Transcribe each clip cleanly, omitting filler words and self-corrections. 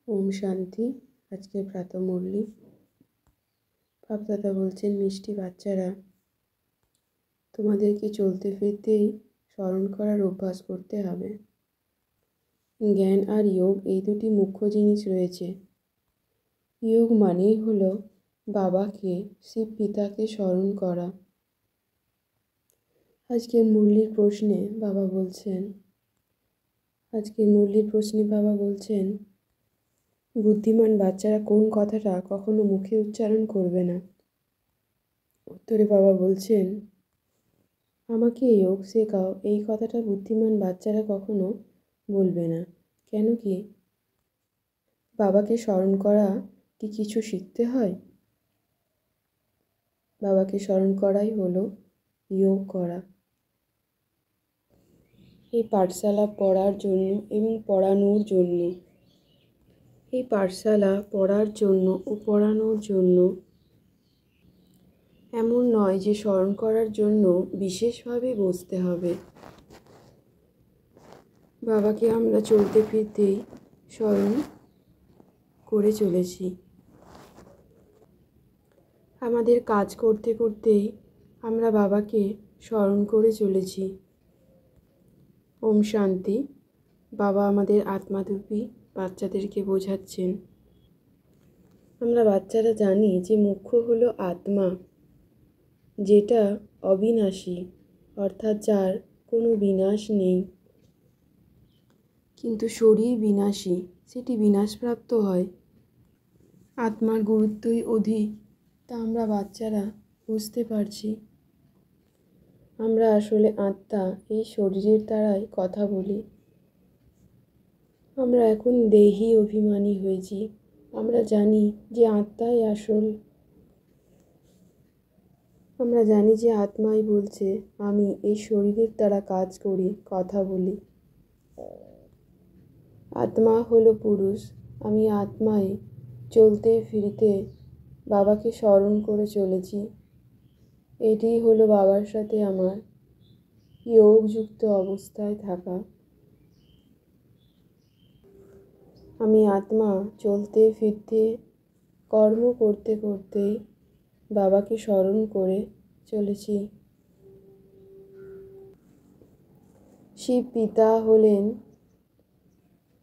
ওম শান্তি। আজকের প্রাতঃমুরলি বাপদাদা বলছেন, মিষ্টি বাচ্চারা, তোমাদেরকে চলতে ফিরতেই স্মরণ করার অভ্যাস করতে হবে। জ্ঞান আর যোগ এই দুটি মুখ্য জিনিস রয়েছে। যোগ মানেই হলো বাবাকে, শিব পিতাকে স্মরণ করা। আজকের মুরলির প্রশ্নে বাবা বলছেন বুদ্ধিমান বাচ্চারা কোন কথাটা কখনো মুখে উচ্চারণ করবে না। উত্তরে বাবা বলছেন, আমাকে যোগ শেখাও, এই কথাটা বুদ্ধিমান বাচ্চারা কখনো বলবে না। কেন কি? বাবাকে স্মরণ করা কি কিছু শিখতে হয়? বাবাকে স্মরণ করাই হলো যোগ করা। এই পাঠশালা পড়ার জন্য এবং পড়ানোর জন্য, পড়ানোর জন্য এমন নয় যে স্মরণ করার জন্য বিশেষভাবে বসতে হবে। বাবাকে আমরা চলতে ফিরতেই স্মরণ করে চলেছি। আমাদের কাজ করতে করতেই আমরা বাবাকে স্মরণ করে চলেছি। ওম শান্তি। বাবা আমাদের আত্মারূপী বাচ্চাদেরকে বোঝাচ্ছেন, আমরা বাচ্চারা জানি যে মুখ্য হলো আত্মা, যেটা অবিনাশী, অর্থাৎ যার কোনো বিনাশ নেই। কিন্তু শরীর বিনাশী, সেটি বিনাশপ্রাপ্ত হয়। আত্মার গুরুত্বই অধিক, তা আমরা বাচ্চারা বুঝতে পারছি। আমরা আসলে আত্মা, এই শরীরের দ্বারাই কথা বলি। আমরা এখন দেহী অভিমানী হয়েছি। আমরা জানি যে আত্মাই আসল। আমরা জানি যে আত্মাই বলছে, আমি এই শরীরের দ্বারা কাজ করি, কথা বলি। আত্মা হলো পুরুষ। আমি আত্মাই চলতে ফিরতে বাবাকে স্মরণ করে চলেছি। এটিই হলো বাবার সাথে আমার যোগযুক্ত অবস্থায় থাকা। আমি আত্মা চলতে ফিরতে, কর্ম করতে করতে বাবাকে স্মরণ করে চলেছি। শিব পিতা হলেন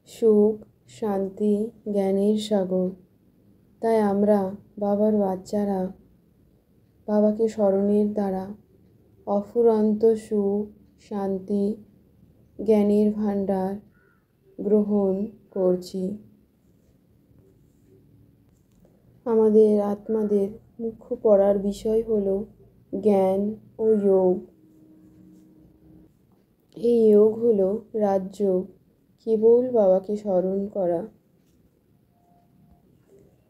সুখ, শান্তি, জ্ঞানের সাগর। তাই আমরা বাবার বাচ্চারা বাবাকে স্মরণের দ্বারা অফুরন্ত সুখ, শান্তি, জ্ঞানের ভাণ্ডার গ্রহণ করছি। আমাদের আত্মাদের মুখ্য পড়ার বিষয় হলো জ্ঞান ও যোগ। এই যোগ হলো রাজযোগ, কেবল বাবাকে স্মরণ করা।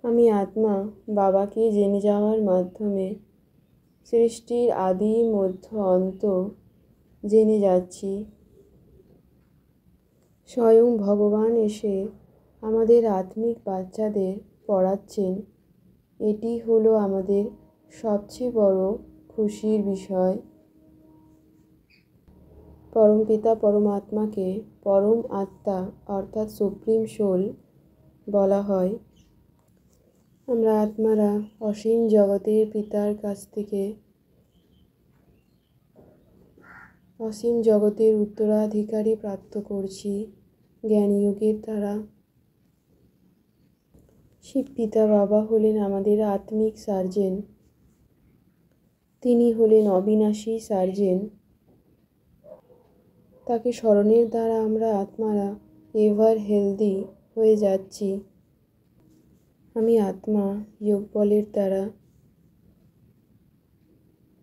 আমি আত্মা বাবাকে জেনে যাওয়ার মাধ্যমে সৃষ্টির আদি মধ্য অন্ত জেনে যাচ্ছি। স্বয়ং ভগবান এসে আমাদের আত্মিক বাচ্চাদের পড়াচ্ছেন। এটি হলো আমাদের সবচেয়ে বড় খুশির বিষয়। পরমপিতা পরমাত্মাকে পরম আত্মা অর্থাৎ সুপ্রিম সোল বলা হয়। আমরা আত্মারা অসীম জগতের পিতার কাছ থেকে অসীম জগতের উত্তরাধিকারী প্রাপ্ত করছি জ্ঞানযোগের দ্বারা। শিব পিতা বাবা হলেন আমাদের আত্মিক সার্জেন। তিনি হলেন অবিনাশী সার্জেন। তাকে স্মরণের দ্বারা আমরা আত্মারা এভার হেলদি হয়ে যাচ্ছি। আমি আত্মা যোগ বলের দ্বারা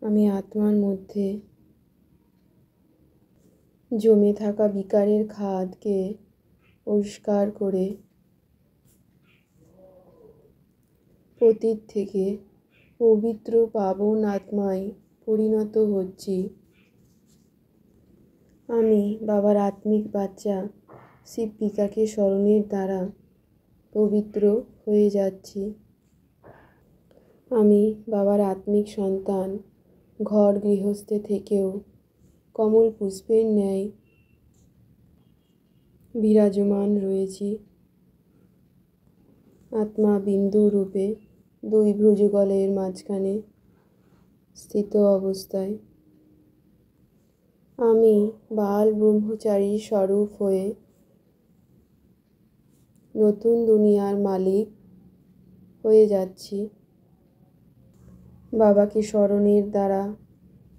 আমি আত্মার মধ্যে জমে থাকা বিকারের খাদকে পরিষ্কার করে পতিত থেকে পবিত্র পাবন আত্মায় পরিণত হচ্ছি। আমি বাবার আত্মিক বাচ্চা শিব পিতাকে স্মরণের দ্বারা পবিত্র হয়ে যাচ্ছি। আমি বাবার আত্মিক সন্তান, ঘর গৃহস্থে থেকেও কমল পুষ্পের ন্যায় বিরাজমান রয়েছি। আত্মা বিন্দু রূপে দুই ভ্রুযুগলের মাঝখানে স্থিত অবস্থায় আমি বাল ব্রহ্মচারী স্বরূপ হয়ে নতুন দুনিয়ার মালিক হয়ে যাচ্ছি। বাবাকে স্মরণের দ্বারা,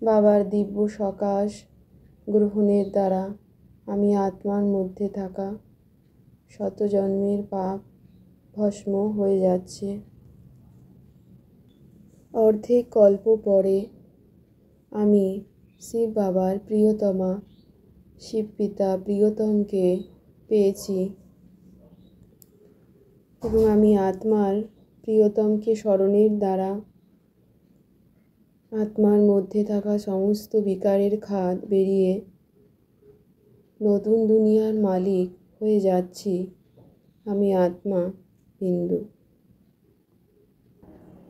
বাবার দিব্য সকাশ গ্রহণের দ্বারা আমি আত্মার মধ্যে থাকা শত জন্মের পাপ ভস্ম হয়ে যাচ্ছে। অর্ধেক কল্প পরে আমি শিব বাবার প্রিয়তমা শিব পিতা প্রিয়তমকে পেয়েছি এবং আমি আত্মার প্রিয়তমকে স্মরণের দ্বারা আত্মার মধ্যে থাকা সমস্ত বিকারের খাদ বেরিয়ে নতুন দুনিয়ার মালিক হয়ে যাচ্ছি। আমি আত্মা বিন্দু।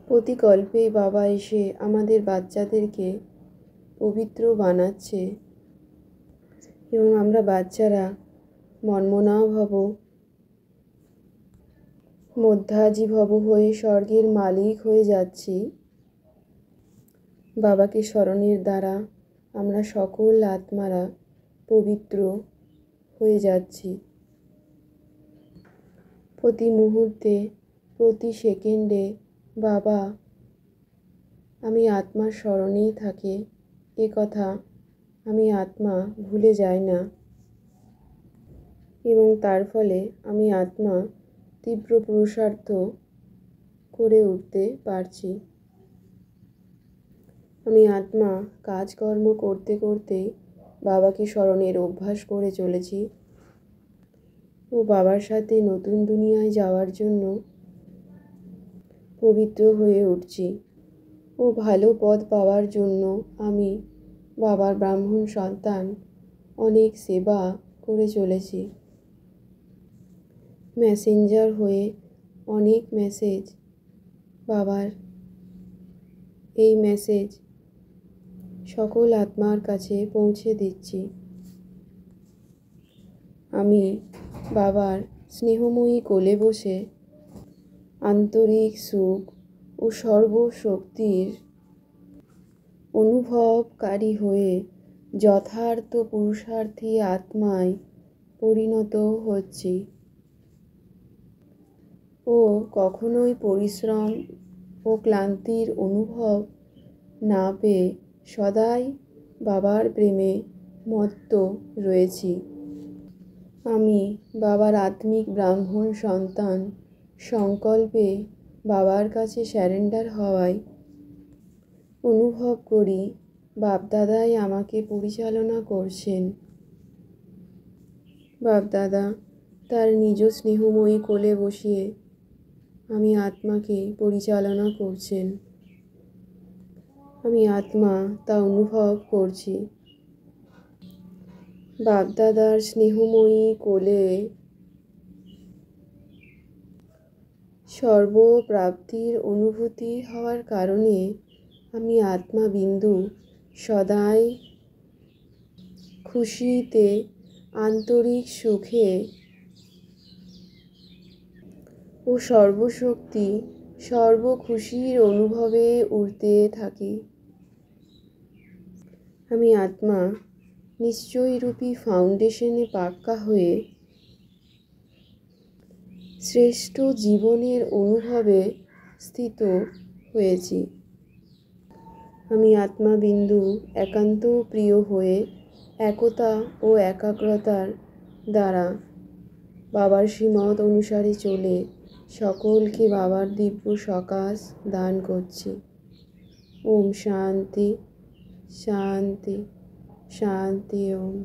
প্রতিকল্পে বাবা এসে আমাদের বাচ্চাদেরকে পবিত্র বানাচ্ছে এবং আমরা বাচ্চারা মন্মনা ভব মধ্যাজি ভব হয়ে স্বর্গের মালিক হয়ে যাচ্ছি। বাবাকে স্মরণের দ্বারা আমরা সকল আত্মারা পবিত্র হয়ে যাচ্ছি। প্রতি মুহূর্তে, প্রতি সেকেন্ডে বাবা আমি আত্মার স্মরণেই থাকে এ কথা আমি আত্মা ভুলে যাই না এবং তার ফলে আমি আত্মা তীব্র পুরুষার্থ করে উঠতে পারছি। আমি আত্মা কাজকর্ম করতে করতে বাবাকে স্মরণের অভ্যাস করে চলেছি ও বাবার সাথে নতুন দুনিয়ায় যাওয়ার জন্য পবিত্র হয়ে উঠছি ও ভালো পদ পাওয়ার জন্য আমি বাবার ব্রাহ্মণ সন্তান অনেক সেবা করে চলেছি। মেসেঞ্জার হয়ে অনেক মেসেজ বাবার এই মেসেজ সকল আত্মার কাছে পৌঁছে দিচ্ছি। আমি বাবার স্নেহময়ী কোলে বসে আন্তরিক সুখ ও সর্বশক্তির অনুভবকারী হয়ে যথার্থ পুরুষার্থী আত্মায় পরিণত হচ্ছি ও কখনোই পরিশ্রম ও ক্লান্তির অনুভব না পেয়ে সদাই বাবার প্রেমে মত্ত রয়েছি। আমি বাবার আত্মিক ব্রাহ্মণ সন্তান সংকল্পে বাবার কাছে স্যারেন্ডার হওয়ায় অনুভব করি বাপদাদাই আমাকে পরিচালনা করছেন। বাপদাদা তার নিজ স্নেহময়ী কোলে বসিয়ে আমি আত্মাকে পরিচালনা করছেন। আমি আত্মা তা অনুভব করছি। বাপদাদার স্নেহময়ী কোলে সর্বপ্রাপ্তির অনুভূতি হওয়ার কারণে আমি আত্মা বিন্দু সদাই খুশিতে, আন্তরিক সুখে ও সর্বশক্তি সর্বখুশির অনুভবে উঠতে থাকি। আমি আত্মা নিশ্চয়রূপী ফাউন্ডেশনে পাক্কা হয়ে শ্রেষ্ঠ জীবনের অনুভবে স্থিত হয়েছি। আমি আত্মা বিন্দু একান্ত প্রিয় হয়ে একতা ও একাগ্রতার দ্বারা বাবার শ্রীমত অনুসারে চলে সকলকে বাবার দিব্য সকাশ দান করছি। ওম শান্তি শান্তি শান্তি ওম।